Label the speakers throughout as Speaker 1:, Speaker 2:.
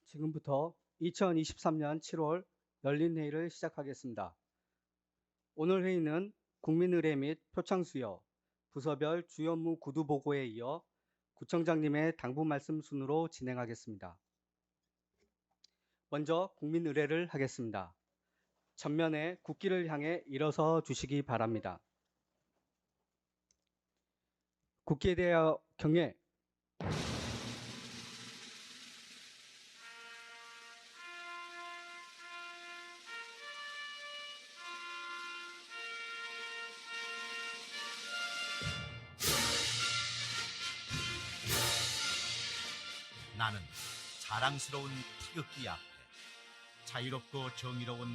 Speaker 1: 지금부터 2023년 7월 열린 회의를 시작하겠습니다. 오늘 회의는 국민의례 및 표창수여, 부서별 주요 업무 구두 보고에 이어 구청장님의 당부 말씀 순으로 진행하겠습니다. 먼저 국민의례를 하겠습니다. 전면에 국기를 향해 일어서 주시기 바랍니다. 국기에 대하여 경례.
Speaker 2: 나는 자랑스러운 태극기 앞에 자유롭고 정의로운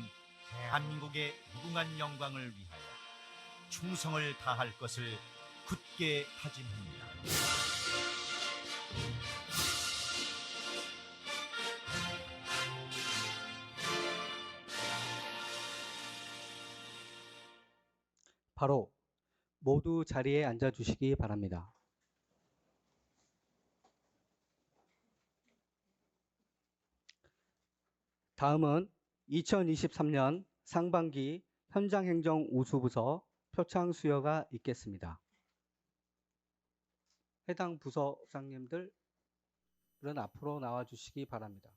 Speaker 2: 대한민국의 무궁한 영광을 위하여 충성을 다할 것을 굳게 다짐합니다.
Speaker 1: 바로 모두 자리에 앉아 주시기 바랍니다. 다음은 2023년 상반기 현장행정 우수부서 표창 수여가 있겠습니다. 해당 부서장님들은 앞으로 나와 주시기 바랍니다.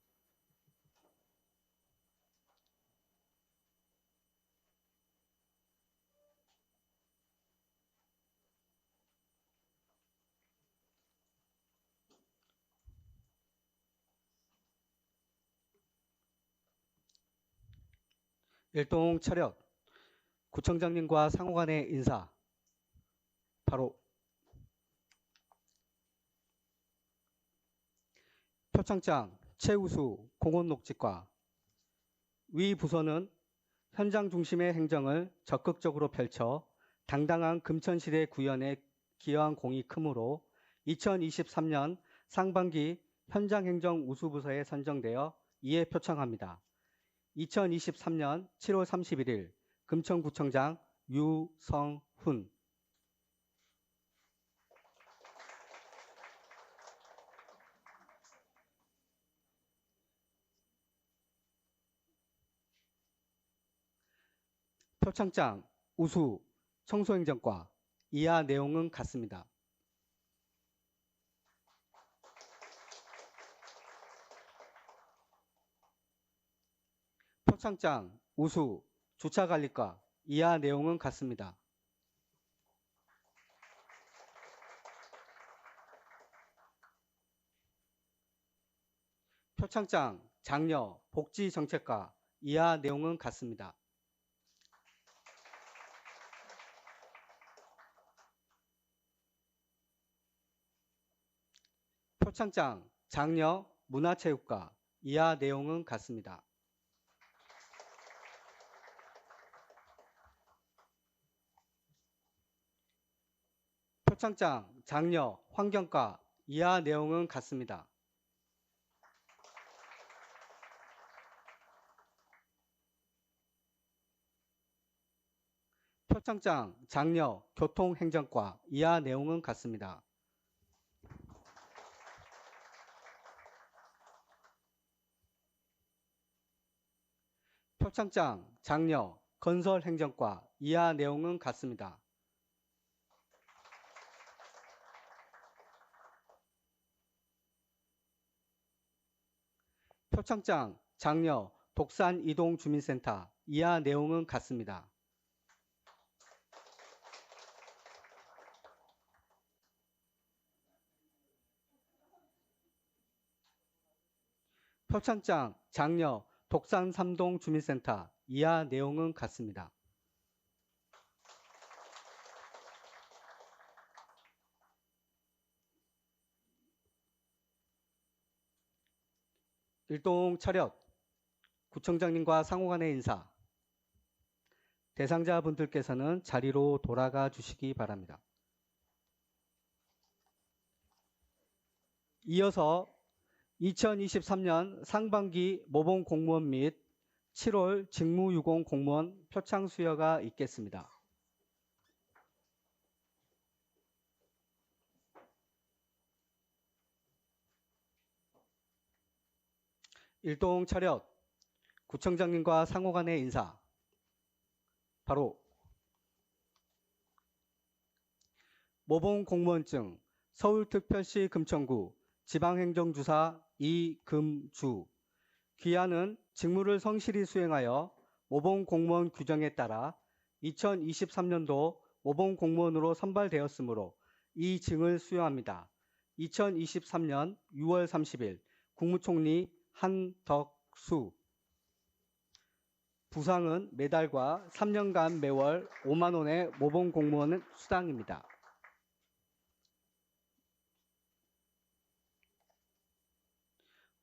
Speaker 1: 일동 차렷, 구청장님과 상호간의 인사. 바로 표창장 최우수 공원녹지과. 위 부서는 현장 중심의 행정을 적극적으로 펼쳐 당당한 금천시대 구현에 기여한 공이 크므로 2023년 상반기 현장행정 우수부서에 선정되어 이에 표창합니다. 2023년 7월 31일 금천구청장 유성훈. 표창장 우수 청소행정과. 이하 내용은 같습니다. 표창장 우수 주차관리과. 이하 내용은 같습니다. 표창장 장려 복지정책과. 이하 내용은 같습니다. 표창장 장려 문화체육과. 이하 내용은 같습니다. 표창장 장려 환경과. 이하 내용은 같습니다. 표창장 장려 교통행정과. 이하 내용은 같습니다. 표창장 장려 건설행정과. 이하 내용은 같습니다. 표창장 장려 독산이동주민센터. 이하 내용은 같습니다. 표창장 장려 독산 3동 주민센터. 이하 내용은 같습니다. 일동 차렷, 구청장님과 상호간의 인사. 대상자분들께서는 자리로 돌아가 주시기 바랍니다. 이어서 2023년 상반기 모범 공무원 및 7월 직무유공 공무원 표창 수여가 있겠습니다. 일동 차렷. 구청장님과 상호 간의 인사. 바로 모범 공무원증 서울특별시 금천구 지방행정주사 이금주. 귀하는 직무를 성실히 수행하여 모범 공무원 규정에 따라 2023년도 모범 공무원으로 선발되었으므로 이 증을 수여합니다. 2023년 6월 30일 국무총리 한덕수. 부상은 매달과 3년간 매월 5만 원의 모범 공무원 수당입니다.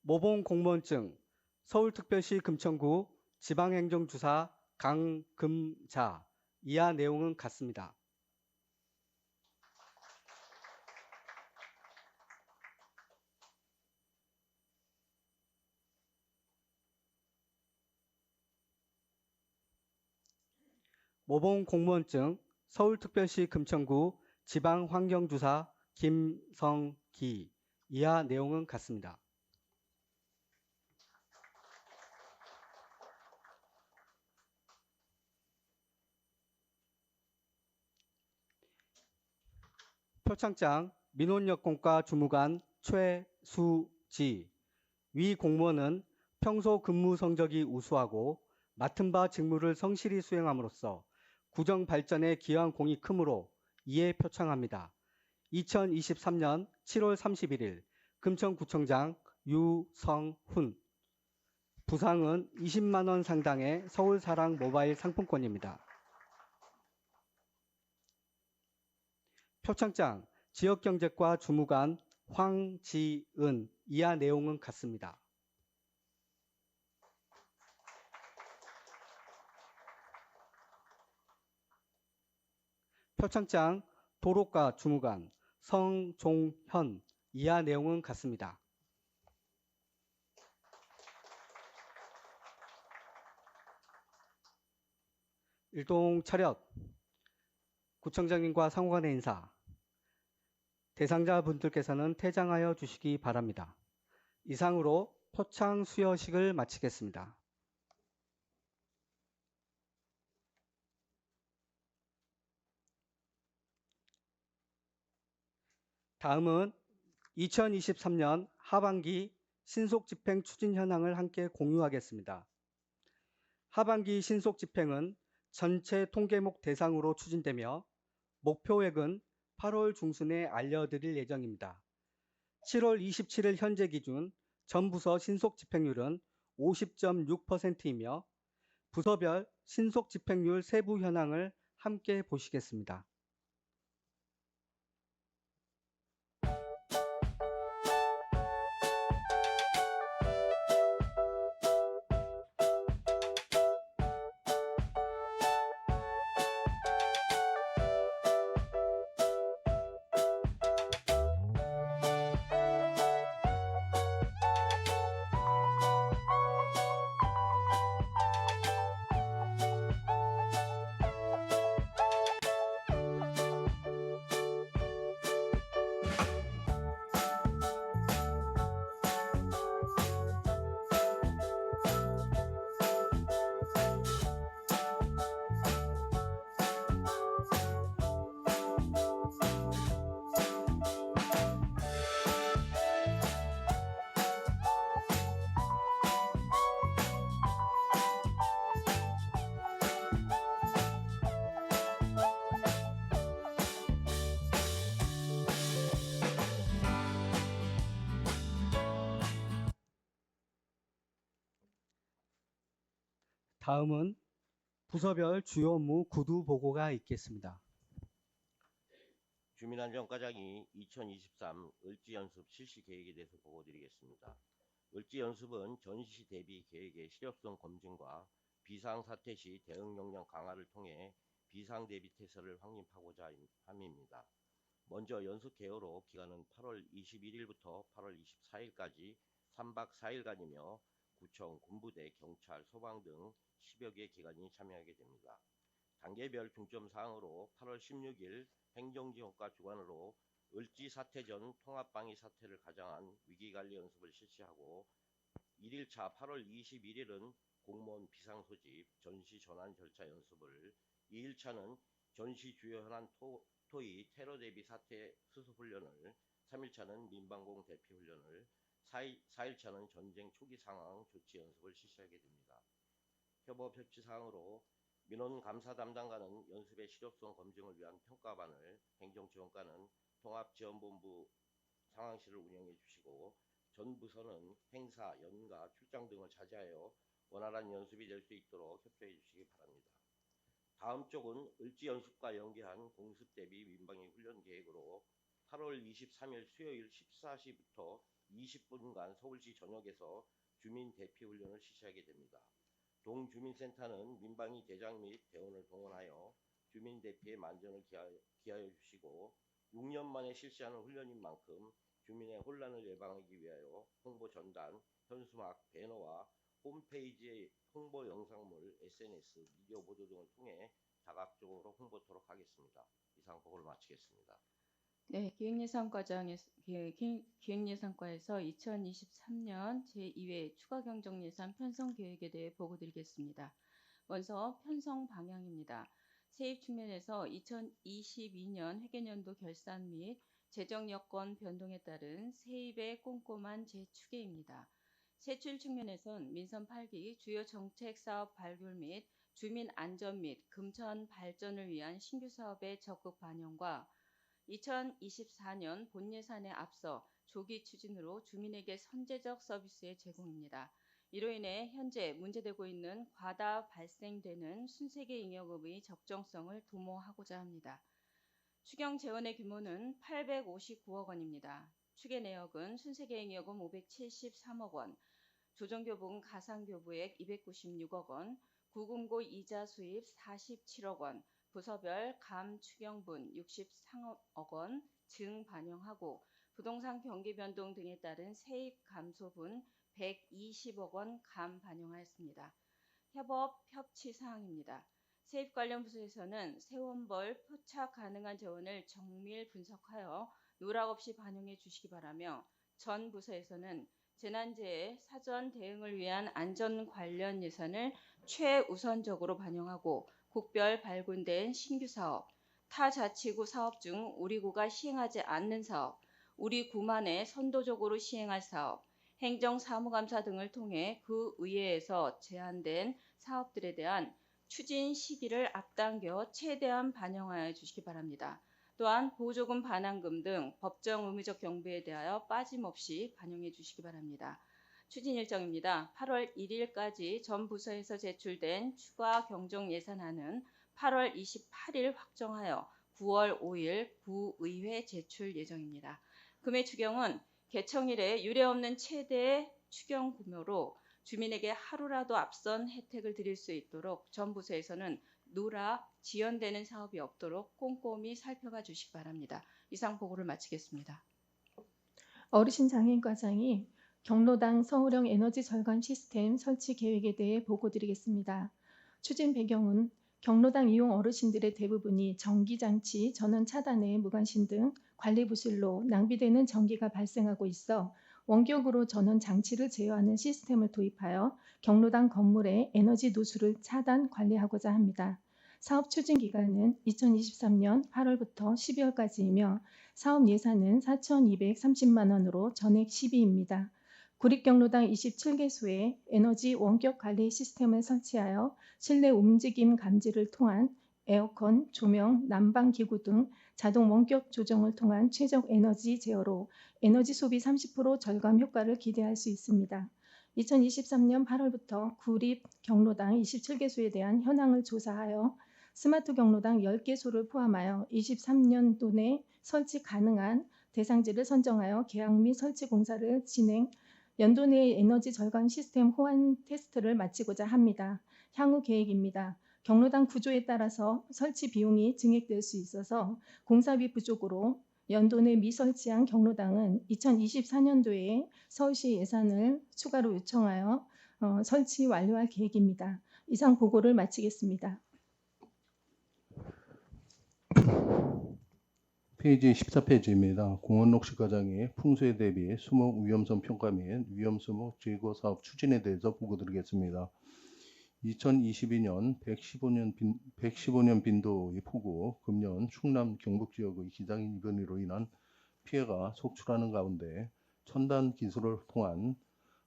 Speaker 1: 모범 공무원증 서울특별시 금천구 지방행정주사 강금자. 이하 내용은 같습니다. 모범 공무원증 서울특별시 금천구 지방환경주사 김성기. 이하 내용은 같습니다. 표창장 민원여건과 주무관 최수지. 위 공무원은 평소 근무 성적이 우수하고 맡은 바 직무를 성실히 수행함으로써 구정 발전에 기여한 공이 크므로 이에 표창합니다. 2023년 7월 31일 금천구청장 유성훈. 부상은 20만 원 상당의 서울사랑 모바일 상품권입니다. 표창장 지역경제과 주무관 황지은. 이하 내용은 같습니다. 표창장 도로과 주무관 성종현. 이하 내용은 같습니다. 일동 차렷. 구청장님과 상호 간의 인사. 대상자분들께서는 퇴장하여 주시기 바랍니다. 이상으로 표창 수여식을 마치겠습니다. 다음은 2023년 하반기 신속집행 추진 현황을 함께 공유하겠습니다. 하반기 신속집행은 전체 통계목 대상으로 추진되며 목표액은 8월 중순에 알려드릴 예정입니다. 7월 27일 현재 기준 전 부서 신속집행률은 50.6%이며 부서별 신속집행률 세부 현황을 함께 보시겠습니다. 다음은 부서별 주요 업무 구두 보고가 있겠습니다.
Speaker 3: 주민안전과장이 2023 을지연습 실시 계획에 대해서 보고드리겠습니다. 을지연습은 전시 대비 계획의 실효성 검증과 비상사태 시 대응 역량 강화를 통해 비상 대비 태세를 확립하고자 함입니다. 먼저 연습 개요로 기간은 8월 21일부터 8월 24일까지 3박 4일간이며 구청, 군부대, 경찰, 소방 등 10여 개 기관이 참여하게 됩니다. 단계별 중점 사항으로 8월 16일 행정지원과 주관으로 을지 사태 전 통합방위 사태를 가장한 위기관리 연습을 실시하고 1일차 8월 21일은 공무원 비상소집 전시 전환 절차 연습을, 2일차는 전시 주요 현안 토의 테러 대비 사태 수습 훈련을, 3일차는 민방공 대피 훈련을, 4일차는 전쟁 초기 상황 조치 연습을 실시하게 됩니다. 협업 협치 사항으로 민원 감사 담당관은 연습의 실효성 검증을 위한 평가반을, 행정지원관은 통합지원본부 상황실을 운영해 주시고, 전 부서는 행사, 연가, 출장 등을 자제하여 원활한 연습이 될 수 있도록 협조해 주시기 바랍니다. 다음 쪽은 을지 연습과 연계한 공습 대비 민방위 훈련 계획으로 8월 23일 수요일 14시부터 20분간 서울시 전역에서 주민 대피 훈련을 실시하게 됩니다. 동주민센터는 민방위 대장 및 대원을 동원하여 주민 대피의 만전을 기하여 주시고, 6년 만에 실시하는 훈련인 만큼 주민의 혼란을 예방하기 위하여 홍보 전단, 현수막, 배너와 홈페이지의 홍보 영상물, SNS, 미디어 보도 등을 통해 다각적으로 홍보토록 하겠습니다. 이상 보고를 마치겠습니다.
Speaker 4: 네, 기획예산과에서 2023년 제2회 추가경정예산 편성 계획에 대해 보고드리겠습니다. 먼저 편성 방향입니다. 세입 측면에서 2022년 회계연도 결산 및 재정 여건 변동에 따른 세입의 꼼꼼한 재추계입니다. 세출 측면에선 민선 8기 주요 정책 사업 발굴 및 주민 안전 및 금천 발전을 위한 신규 사업의 적극 반영과 2024년 본 예산에 앞서 조기 추진으로 주민에게 선제적 서비스의 제공입니다. 이로 인해 현재 문제되고 있는 과다 발생되는 순세계 잉여금의 적정성을 도모하고자 합니다. 추경 재원의 규모는 859억 원입니다. 추계 내역은 순세계 잉여금 573억 원, 조정교부금 가상교부액 296억 원, 구금고 이자 수입 47억 원, 부서별 감 추경분 63억 원 증 반영하고 부동산 경기 변동 등에 따른 세입 감소분 120억 원 감 반영하였습니다. 협업 협치 사항입니다. 세입 관련 부서에서는 세원벌 포착 가능한 재원을 정밀 분석하여 누락 없이 반영해 주시기 바라며, 전 부서에서는 재난재해 사전 대응을 위한 안전 관련 예산을 최우선적으로 반영하고 국별 발굴된 신규 사업, 타 자치구 사업 중 우리 구가 시행하지 않는 사업, 우리 구만에 선도적으로 시행할 사업, 행정사무감사 등을 통해 그 의회에서 제안된 사업들에 대한 추진 시기를 앞당겨 최대한 반영하여 주시기 바랍니다. 또한 보조금 반환금 등 법정 의무적 경비에 대하여 빠짐없이 반영해 주시기 바랍니다. 추진 일정입니다. 8월 1일까지 전 부서에서 제출된 추가 경정 예산안은 8월 28일 확정하여 9월 5일 부의회 제출 예정입니다. 금액 추경은 개청일에 유례없는 최대 추경 규모로 주민에게 하루라도 앞선 혜택을 드릴 수 있도록 전 부서에서는 누락 지연되는 사업이 없도록 꼼꼼히 살펴봐 주시기 바랍니다. 이상 보고를 마치겠습니다.
Speaker 5: 어르신 장애인과장이 경로당 서울형 에너지 절감 시스템 설치 계획에 대해 보고드리겠습니다. 추진 배경은 경로당 이용 어르신들의 대부분이 전기장치 전원 차단에 무관심 등 관리 부실로 낭비되는 전기가 발생하고 있어 원격으로 전원 장치를 제어하는 시스템을 도입하여 경로당 건물의 에너지 누수를 차단 관리하고자 합니다. 사업 추진 기간은 2023년 8월부터 12월까지이며 사업 예산은 4,230만 원으로 전액 시비입니다. 구립경로당 27개소에 에너지 원격 관리 시스템을 설치하여 실내 움직임 감지를 통한 에어컨, 조명, 난방기구 등 자동 원격 조정을 통한 최적 에너지 제어로 에너지 소비 30% 절감 효과를 기대할 수 있습니다. 2023년 8월부터 구립 경로당 27개소에 대한 현황을 조사하여 스마트 경로당 10개소를 포함하여 23년도 내 설치 가능한 대상지를 선정하여 계약 및 설치 공사를 진행, 연도 내 에너지 절감 시스템 호환 테스트를 마치고자 합니다. 향후 계획입니다. 경로당 구조에 따라서 설치 비용이 증액될 수 있어서 공사비 부족으로 연도 내 미설치한 경로당은 2024년도에 서울시 예산을 추가로 요청하여 설치 완료할 계획입니다. 이상 보고를 마치겠습니다.
Speaker 6: 페이지 14페이지입니다. 공원녹지 과장이 풍수에 대비 수목 위험성 평가 및 위험수목 제거 사업 추진에 대해서 보고드리겠습니다. 2022년 115년 빈도의 폭우, 금년 충남 경북 지역의 기상인 이변으로 인한 피해가 속출하는 가운데 첨단 기술을 통한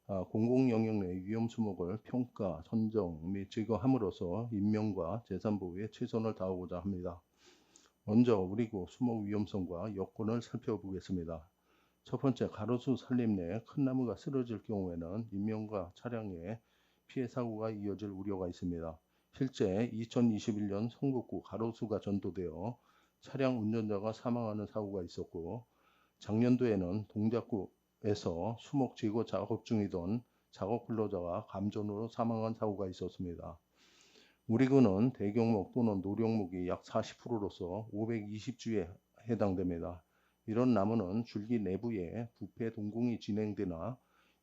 Speaker 6: 공공영역 내 위험수목을 평가, 선정 및 제거함으로써 인명과 재산 보호에 최선을 다하고자 합니다. 먼저 우리구 수목 위험성과 여건을 살펴보겠습니다. 첫 번째, 가로수 산림 내 큰 나무가 쓰러질 경우에는 인명과 차량에 피해 사고가 이어질 우려가 있습니다. 실제 2021년 성북구 가로수가 전도되어 차량 운전자가 사망하는 사고가 있었고, 작년도에는 동작구에서 수목 제거 작업 중이던 작업 근로자가 감전으로 사망한 사고가 있었습니다. 우리 구는 대경목 또는 노령목이 약 40%로서 520주에 해당됩니다. 이런 나무는 줄기 내부에 부패 동궁이 진행되나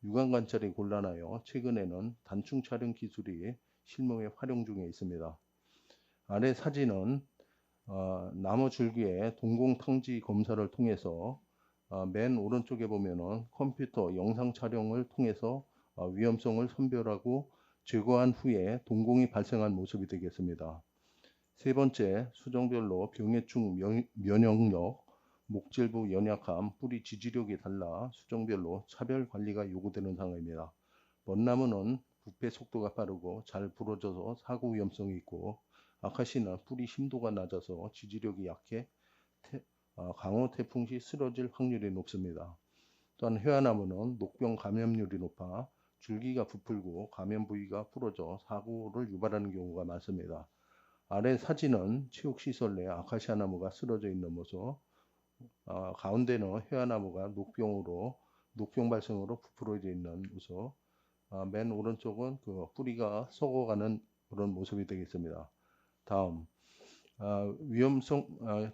Speaker 6: 육안 관찰이 곤란하여 최근에는 단층 촬영 기술이 실무에 활용 중에 있습니다. 아래 사진은 나무 줄기의 동공 탕지 검사를 통해서 맨 오른쪽에 보면은 컴퓨터 영상 촬영을 통해서 위험성을 선별하고 제거한 후에 동공이 발생한 모습이 되겠습니다. 세 번째, 수종별로 병해충 면역력, 목질부 연약함, 뿌리 지지력이 달라 수종별로 차별 관리가 요구되는 상황입니다. 먼나무는 부패 속도가 빠르고 잘 부러져서 사고 위험성이 있고, 아카시는 뿌리 심도가 낮아서 지지력이 약해 강우 태풍 시 쓰러질 확률이 높습니다. 또한 회화나무는 녹병 감염률이 높아 줄기가 부풀고 감염 부위가 부러져 사고를 유발하는 경우가 많습니다. 아래 사진은 체육시설 내 아카시아 나무가 쓰러져 있는 모습, 가운데는 회화나무가 녹병 발생으로 부풀어져 있는 모습, 맨 오른쪽은 그 뿌리가 썩어가는 그런 모습이 되겠습니다. 다음,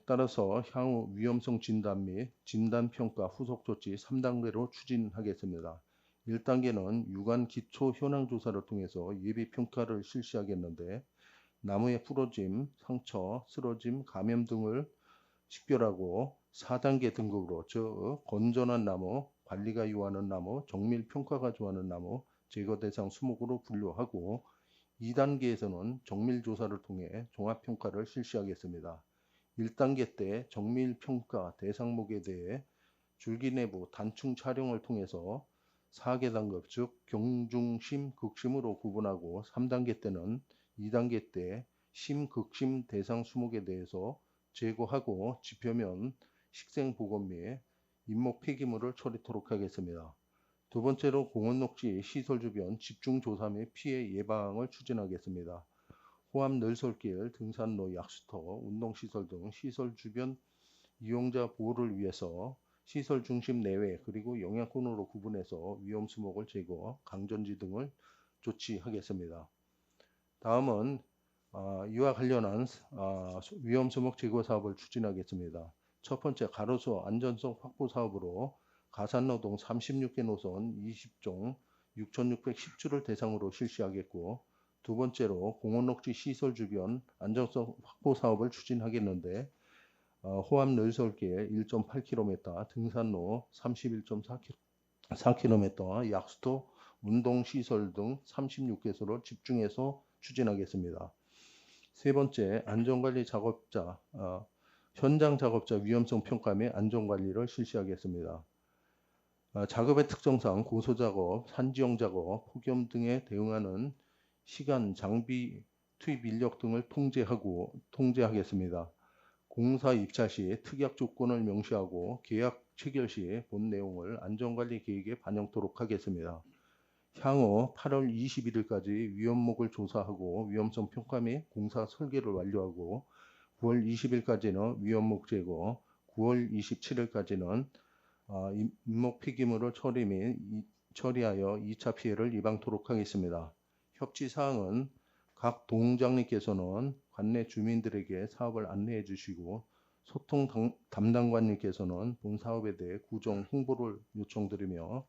Speaker 6: 따라서 향후 위험성 진단 및 진단평가 후속 조치 3단계로 추진하겠습니다. 1단계는 유관 기초 현황 조사를 통해서 예비 평가를 실시하겠는데, 나무의 부러짐, 상처, 쓰러짐, 감염 등을 식별하고 4단계 등급으로, 즉 건전한 나무, 관리가 요하는 나무, 정밀 평가가 좋아하는 나무, 제거 대상 수목으로 분류하고, 2단계에서는 정밀 조사를 통해 종합 평가를 실시하겠습니다. 1단계 때 정밀 평가 대상목에 대해 줄기 내부 단층 촬영을 통해서 4개 단급, 즉 경중심, 극심으로 구분하고, 3단계 때는 2단계 때 심, 극심 대상 수목에 대해서 제거하고 지표면 식생 복원 및 잇목 폐기물을 처리토록 하겠습니다. 두 번째로 공원녹지 시설 주변 집중 조사 및 피해 예방을 추진하겠습니다. 호암 늘솔길, 등산로, 약수터, 운동시설 등 시설 주변 이용자 보호를 위해서 시설 중심 내외 그리고 영향권으로 구분해서 위험 수목을 제거, 강전지 등을 조치하겠습니다. 다음은 이와 관련한 위험 수목 제거 사업을 추진하겠습니다. 첫 번째, 가로수 안전성 확보 사업으로 가산노동 36개 노선 20종 6,610주를 대상으로 실시하겠고, 두 번째로 공원녹지 시설 주변 안전성 확보 사업을 추진하겠는데, 호암 늘솔길 1.8km, 등산로 31.4km, 약수터, 운동시설 등 36개소를 집중해서 추진하겠습니다. 세 번째, 안전관리 작업자, 현장 작업자 위험성 평가 및 안전관리를 실시하겠습니다. 작업의 특성상 고소작업, 산지형 작업, 폭염 등에 대응하는 시간, 장비, 투입 인력 등을 통제하겠습니다. 공사 입찰 시 특약 조건을 명시하고 계약 체결 시 본 내용을 안전관리 계획에 반영토록 하겠습니다. 향후 8월 21일까지 위험목을 조사하고 위험성 평가 및 공사 설계를 완료하고, 9월 20일까지는 위험목 제거, 9월 27일까지는 잇목 폐기물을 처리하여 2차 피해를 예방토록 하겠습니다. 협치사항은 각 동장님께서는 관내 주민들에게 사업을 안내해 주시고, 소통 담당관님께서는 본 사업에 대해 구정 홍보를 요청드리며,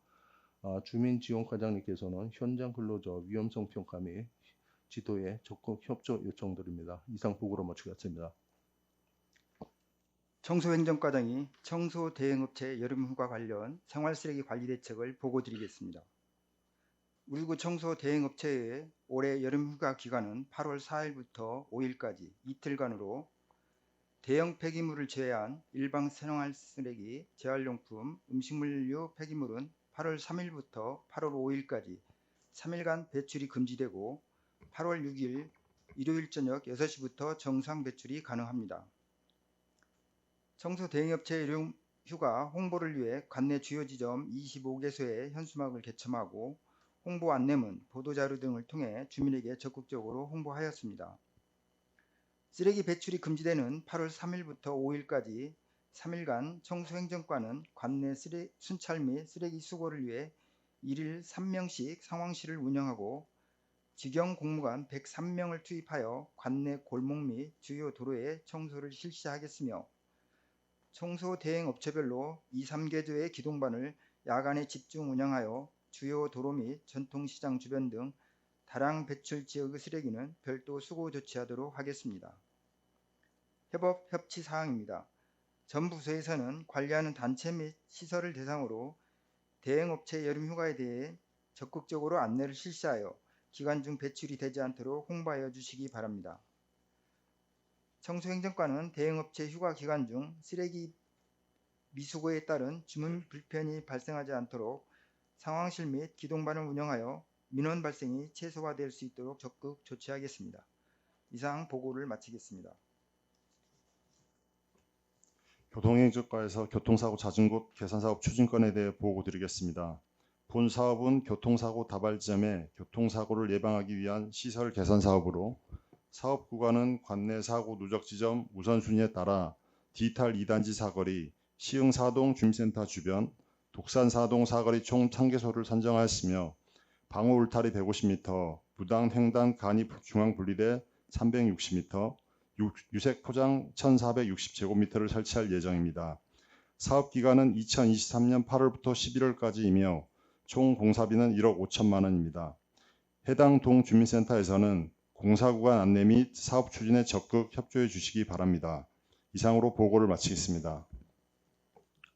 Speaker 6: 주민지원과장님께서는 현장 근로자 위험성 평가 및 지도에 적극 협조 요청드립니다. 이상 보고로 마치겠습니다.
Speaker 7: 청소행정과장이 청소 대행업체 여름휴가 관련 생활쓰레기 관리 대책을 보고드리겠습니다. 우리구 청소 대행업체의 올해 여름휴가 기간은 8월 4일부터 5일까지 이틀간으로 대형 폐기물을 제외한 일반 생활쓰레기, 재활용품, 음식물류 폐기물은 8월 3일부터 8월 5일까지 3일간 배출이 금지되고 8월 6일 일요일 저녁 6시부터 정상 배출이 가능합니다. 청소 대행업체 여름휴가 홍보를 위해 관내 주요 지점 25개소에 현수막을 개첨하고 홍보 안내문, 보도자료 등을 통해 주민에게 적극적으로 홍보하였습니다. 쓰레기 배출이 금지되는 8월 3일부터 5일까지 3일간 청소행정과는 관내 순찰 및 쓰레기 수거를 위해 1일 3명씩 상황실을 운영하고 직영 공무관 103명을 투입하여 관내 골목 및 주요 도로에 청소를 실시하겠으며 청소 대행 업체별로 2, 3개조의 기동반을 야간에 집중 운영하여 주요 도로 및 전통시장 주변 등 다량 배출 지역의 쓰레기는 별도 수거 조치하도록 하겠습니다. 협업 협치 사항입니다. 전 부서에서는 관리하는 단체 및 시설을 대상으로 대행업체 여름휴가에 대해 적극적으로 안내를 실시하여 기간 중 배출이 되지 않도록 홍보하여 주시기 바랍니다. 청소행정과는 대행업체 휴가 기간 중 쓰레기 미수거에 따른 주문 불편이 발생하지 않도록 상황실 및 기동반을 운영하여 민원 발생이 최소화될 수 있도록 적극 조치하겠습니다. 이상 보고를 마치겠습니다.
Speaker 8: 교통행정과에서 교통사고 잦은 곳 개선사업 추진건에 대해 보고드리겠습니다. 본 사업은 교통사고 다발 지점에 교통사고를 예방하기 위한 시설 개선 사업으로 사업 구간은 관내 사고 누적 지점 우선순위에 따라 디지털 2단지 사거리, 시흥사동 주민센터 주변, 독산사동 사거리 총 1000개소를 선정하였으며 방호 울타리 150m, 무당 횡단 간이 중앙 분리대 360m, 유색 포장 1460제곱미터를 설치할 예정입니다. 사업 기간은 2023년 8월부터 11월까지이며 총 공사비는 1억 5천만 원입니다. 해당 동 주민센터에서는 공사구간 안내 및 사업 추진에 적극 협조해 주시기 바랍니다. 이상으로 보고를 마치겠습니다.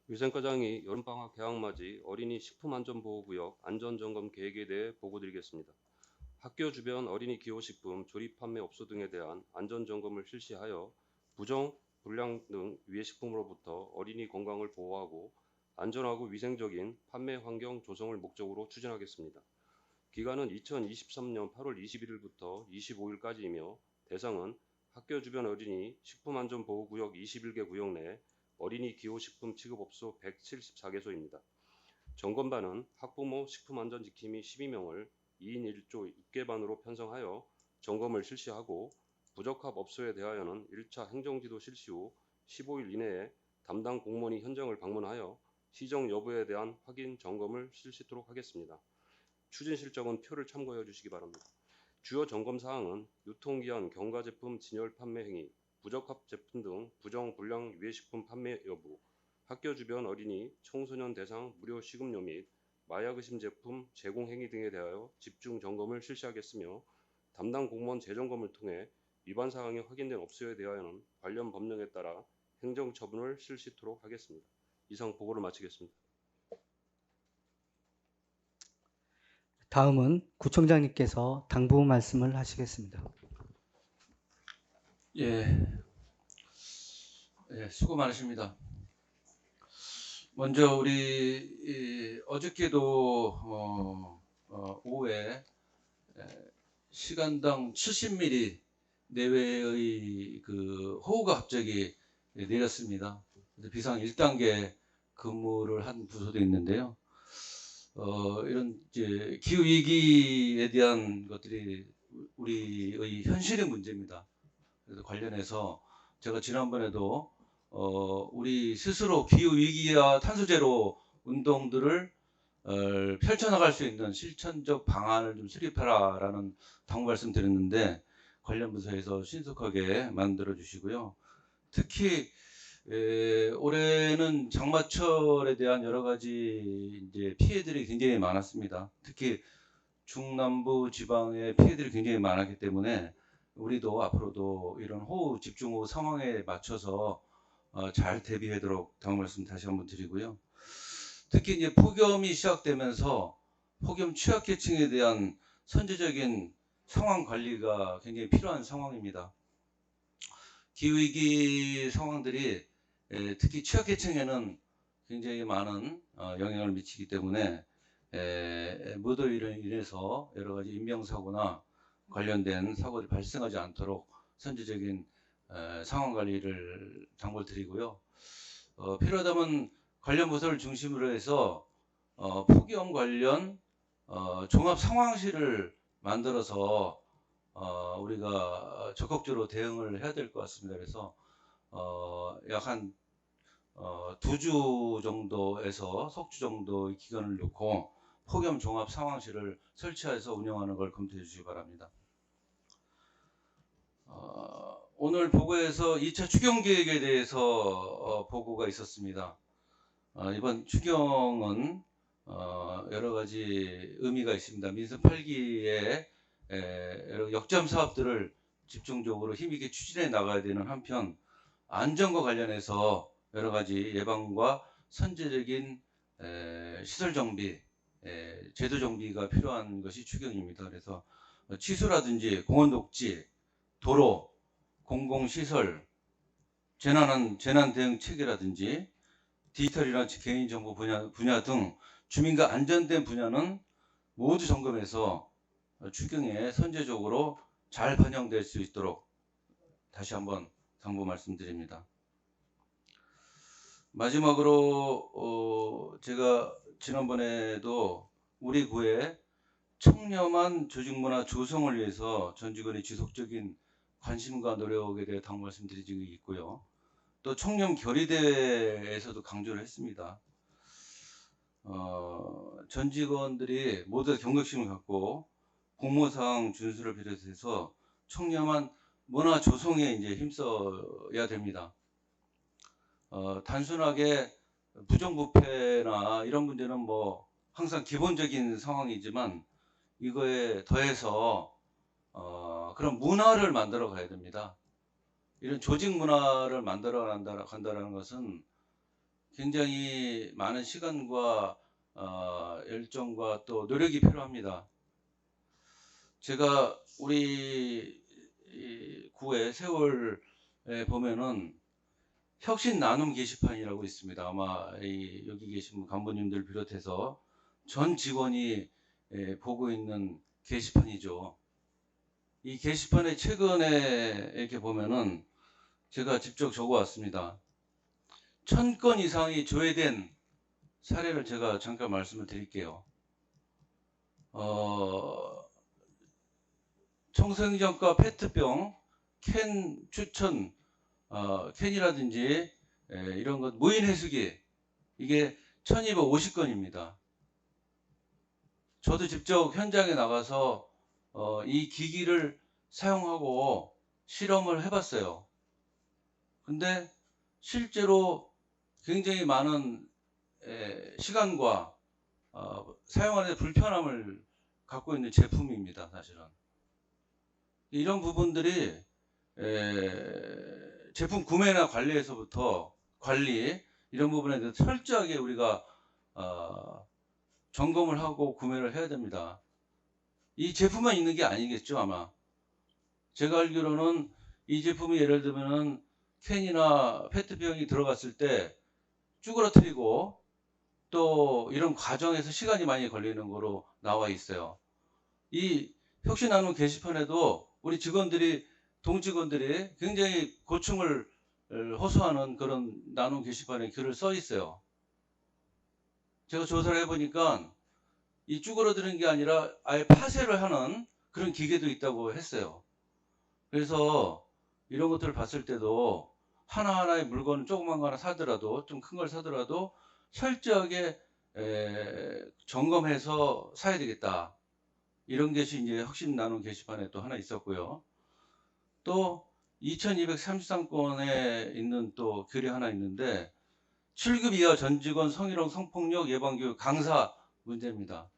Speaker 9: 위생과장이 여름방학 개학맞이 어린이 식품안전보호구역 안전점검 계획에 대해 보고드리겠습니다. 학교 주변 어린이 기호식품 조립 판매 업소 등에 대한 안전점검을 실시하여 부정, 불량 등 유해식품으로부터 어린이 건강을 보호하고 안전하고 위생적인 판매 환경 조성을 목적으로 추진하겠습니다. 기간은 2023년 8월 21일부터 25일까지이며 대상은 학교 주변 어린이 식품안전보호구역 21개 구역 내 어린이 기호식품 취급업소 174개소입니다. 점검반은 학부모 식품안전지킴이 12명을 2인 1조 6개반으로 편성하여 점검을 실시하고 부적합 업소에 대하여는 1차 행정지도 실시 후 15일 이내에 담당 공무원이 현장을 방문하여 시정 여부에 대한 확인 점검을 실시토록 하겠습니다. 추진 실적은 표를 참고해 주시기 바랍니다. 주요 점검 사항은 유통기한 경과제품 진열 판매 행위, 부적합 제품 등 부정 불량 유해식품 판매 여부, 학교 주변 어린이 청소년 대상 무료 식음료 및 마약 의심 제품 제공 행위 등에 대하여 집중 점검을 실시하겠으며 담당 공무원 재점검을 통해 위반 사항이 확인된 업소에 대하여는 관련 법령에 따라 행정 처분을 실시토록 하겠습니다. 이상 보고를 마치겠습니다.
Speaker 1: 다음은 구청장님께서 당부 말씀을 하시겠습니다.
Speaker 10: 수고 많으십니다. 먼저 우리 어저께도 오후에 시간당 70mm 내외의 그 호우가 갑자기 내렸습니다. 비상 1단계 근무를 한 부서도 있는데요. 이런 이제 기후 위기에 대한 것들이 우리의 현실의 문제입니다. 그래서 관련해서 제가 지난번에도 우리 스스로 기후 위기와 탄소 제로 운동들을 펼쳐나갈 수 있는 실천적 방안을 좀 수립하라라는 당부 말씀드렸는데 관련 부서에서 신속하게 만들어 주시고요. 특히 올해는 장마철에 대한 여러 가지 이제 피해들이 굉장히 많았습니다. 특히 중남부 지방의 피해들이 굉장히 많았기 때문에 우리도 앞으로도 이런 호우 집중호우 상황에 맞춰서 잘 대비하도록 당부 말씀 다시 한번 드리고요. 특히 이제 폭염이 시작되면서 폭염 취약계층에 대한 선제적인 상황 관리가 굉장히 필요한 상황입니다. 기후위기 상황들이 특히 취약계층에는 굉장히 많은 영향을 미치기 때문에 무더위로 인해서 여러 가지 인명사고나 관련된 사고들이 발생하지 않도록 선제적인 상황 관리를 당부를 드리고요. 필요하다면 관련 부서를 중심으로 해서 폭염 관련 종합 상황실을 만들어서 우리가 적극적으로 대응을 해야 될 것 같습니다. 그래서 약 한 2주 정도에서 석주 정도의 기간을 놓고 폭염 종합 상황실을 설치해서 운영하는 걸 검토해 주시기 바랍니다. 오늘 보고에서 2차 추경 계획에 대해서 보고가 있었습니다. 이번 추경은 여러 가지 의미가 있습니다. 민선 8기의 여러 역점 사업들을 집중적으로 힘있게 추진해 나가야 되는 한편 안전과 관련해서 여러 가지 예방과 선제적인 시설 정비, 제도 정비가 필요한 것이 추경입니다. 그래서 취수라든지 공원 녹지, 도로, 공공시설, 재난 대응 체계라든지 디지털이나 개인정보 분야 등 주민과 안전된 분야는 모두 점검해서 추경에 선제적으로 잘 반영될 수 있도록 다시 한번 당부 말씀드립니다. 마지막으로 제가 지난번에도 우리 구에 청렴한 조직문화 조성을 위해서 전 직원의 지속적인 관심과 노력에 대해 당부 말씀드린 적이 있고요. 또 청렴 결의대회에서도 강조를 했습니다. 전 직원들이 모두 경각심을 갖고 공모사항 준수를 비롯해서 청렴한 문화 조성에 이제 힘써야 됩니다. 단순하게 부정부패나 이런 문제는 뭐 항상 기본적인 상황이지만 이거에 더해서 그런 문화를 만들어 가야 됩니다. 이런 조직 문화를 만들어 간다는 것은 굉장히 많은 시간과 열정과 또 노력이 필요합니다. 제가 우리 구의 세월에 보면은 혁신 나눔 게시판이라고 있습니다. 아마 여기 계신 간부님들 비롯해서 전 직원이 보고 있는 게시판이죠. 이 게시판에 최근에 이렇게 보면은 제가 직접 적어 왔습니다. 1000건 이상이 조회된 사례를 제가 잠깐 말씀을 드릴게요. 청소년과 페트병, 캔 추천, 캔이라든지 이런 것, 무인 해수기, 이게 1250건입니다. 저도 직접 현장에 나가서 이 기기를 사용하고 실험을 해봤어요. 근데 실제로 굉장히 많은 시간과 사용하는 데 불편함을 갖고 있는 제품입니다. 사실은 이런 부분들이 제품 구매나 관리에서부터 관리 이런 부분에 대해서 철저하게 우리가 점검을 하고 구매를 해야 됩니다. 이 제품만 있는 게 아니겠죠. 아마 제가 알기로는 이 제품이 예를 들면은 캔이나 페트병이 들어갔을 때 쭈그러뜨리고 또 이런 과정에서 시간이 많이 걸리는 거로 나와 있어요. 이 혁신 나눔 게시판에도 우리 동직원들이 굉장히 고충을 호소하는 그런 나눔 게시판에 글을 써 있어요. 제가 조사를 해보니까 이 쭈그러드는 게 아니라 아예 파쇄를 하는 그런 기계도 있다고 했어요. 그래서 이런 것들을 봤을 때도 하나하나의 물건 조그만 거 하나 사더라도 좀 큰 걸 사더라도 철저하게 점검해서 사야 되겠다. 이런 것이 이제 혁신 나눔 게시판에 또 하나 있었고요. 또 2233건에 있는 또 글이 하나 있는데 7급 이하 전 직원 성희롱 성폭력 예방교육 강사 문제입니다.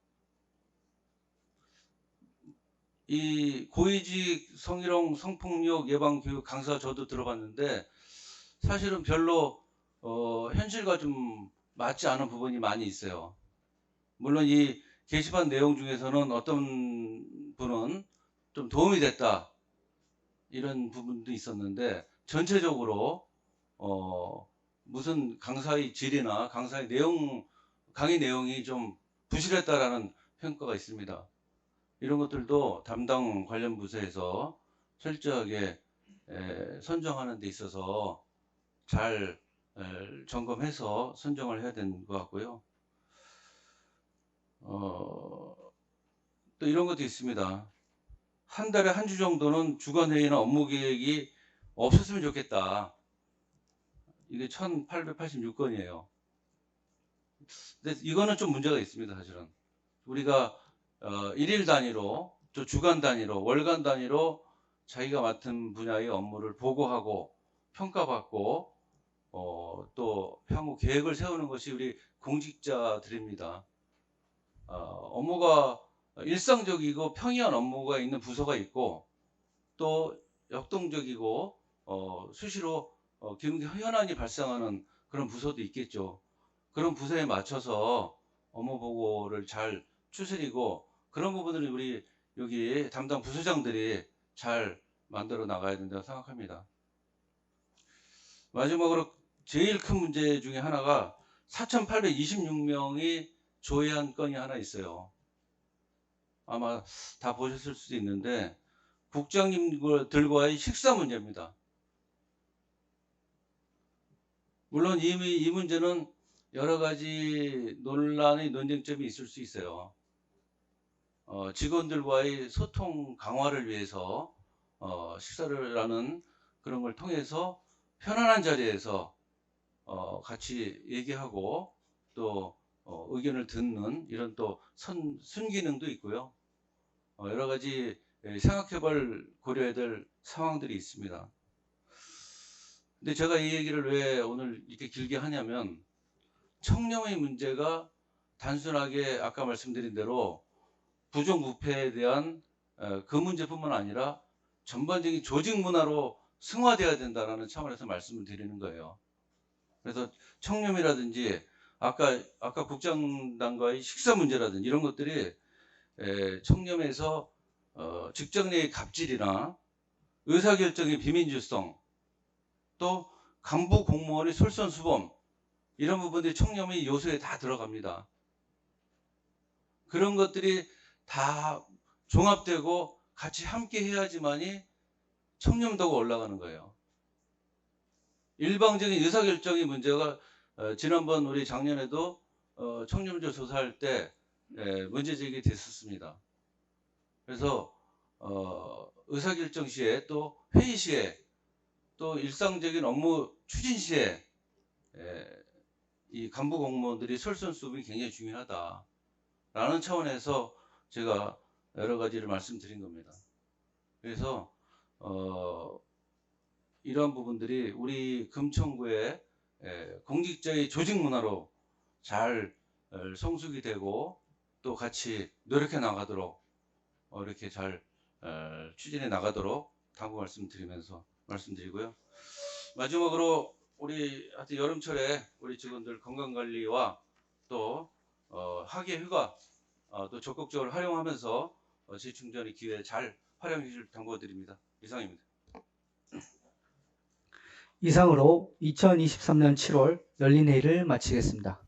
Speaker 10: 이 고위직 성희롱 성폭력 예방교육 강사 저도 들어봤는데 사실은 별로 현실과 좀 맞지 않은 부분이 많이 있어요. 물론 이 게시판 내용 중에서는 어떤 분은 좀 도움이 됐다 이런 부분도 있었는데 전체적으로 무슨 강사의 질이나 강사의 강의 내용이 좀 부실했다라는 평가가 있습니다. 이런 것들도 담당 관련 부서에서 철저하게 선정하는 데 있어서 잘 점검해서 선정을 해야 되는 것 같고요. 또 이런 것도 있습니다. 한 달에 한 주 정도는 주간회의나 업무 계획이 없었으면 좋겠다. 이게 1886건이에요. 근데 이거는 좀 문제가 있습니다, 사실은. 우리가 일일 단위로, 또 주간 단위로, 월간 단위로 자기가 맡은 분야의 업무를 보고하고 평가받고 또 향후 계획을 세우는 것이 우리 공직자들입니다. 업무가 일상적이고 평이한 업무가 있는 부서가 있고 또 역동적이고 수시로 현안이 발생하는 그런 부서도 있겠죠. 그런 부서에 맞춰서 업무 보고를 잘 추스리고 그런 부분을 우리 여기 담당 부서장들이 잘 만들어 나가야 된다고 생각합니다. 마지막으로 제일 큰 문제 중에 하나가 4,826명이 조회한 건이 하나 있어요. 아마 다 보셨을 수도 있는데 국장님들과의 식사 문제입니다. 물론 이미 이 문제는 여러 가지 논란의 논쟁점이 있을 수 있어요. 직원들과의 소통 강화를 위해서 식사를 하는 그런 걸 통해서 편안한 자리에서 같이 얘기하고 또 의견을 듣는 이런 또 순기능도 있고요. 여러 가지 생각해볼 고려해야 될 상황들이 있습니다. 근데 제가 이 얘기를 왜 오늘 이렇게 길게 하냐면 청렴의 문제가 단순하게 아까 말씀드린 대로 부정부패에 대한 그 문제뿐만 아니라 전반적인 조직 문화로 승화되어야 된다는 차원에서 말씀을 드리는 거예요. 그래서 청렴이라든지 아까 국장단과의 식사 문제라든지 이런 것들이 청렴에서 직장 내의 갑질이나 의사결정의 비민주성 또 간부 공무원의 솔선수범 이런 부분들이 청렴의 요소에 다 들어갑니다. 그런 것들이 다 종합되고 같이 함께 해야지만이 청렴도가 올라가는 거예요. 일방적인 의사결정의 문제가 지난번 우리 작년에도 청렴도 조사할 때 문제 제기됐었습니다. 그래서 의사결정 시에 또 회의 시에 또 일상적인 업무 추진 시에 이 간부 공무원들이 솔선수범이 굉장히 중요하다라는 차원에서 제가 여러 가지를 말씀드린 겁니다. 그래서 이러한 부분들이 우리 금천구의 공직자의 조직 문화로 잘 성숙이 되고 또 같이 노력해 나가도록 이렇게 잘 추진해 나가도록 당부 말씀드리고요. 마지막으로 우리 하여튼 여름철에 우리 직원들 건강관리와 또 학예 휴가 또 적극적으로 활용하면서 재충전의 기회 잘 활용해 주실 당부드립니다. 이상입니다.
Speaker 1: 이상으로 2023년 7월 열린 회의를 마치겠습니다.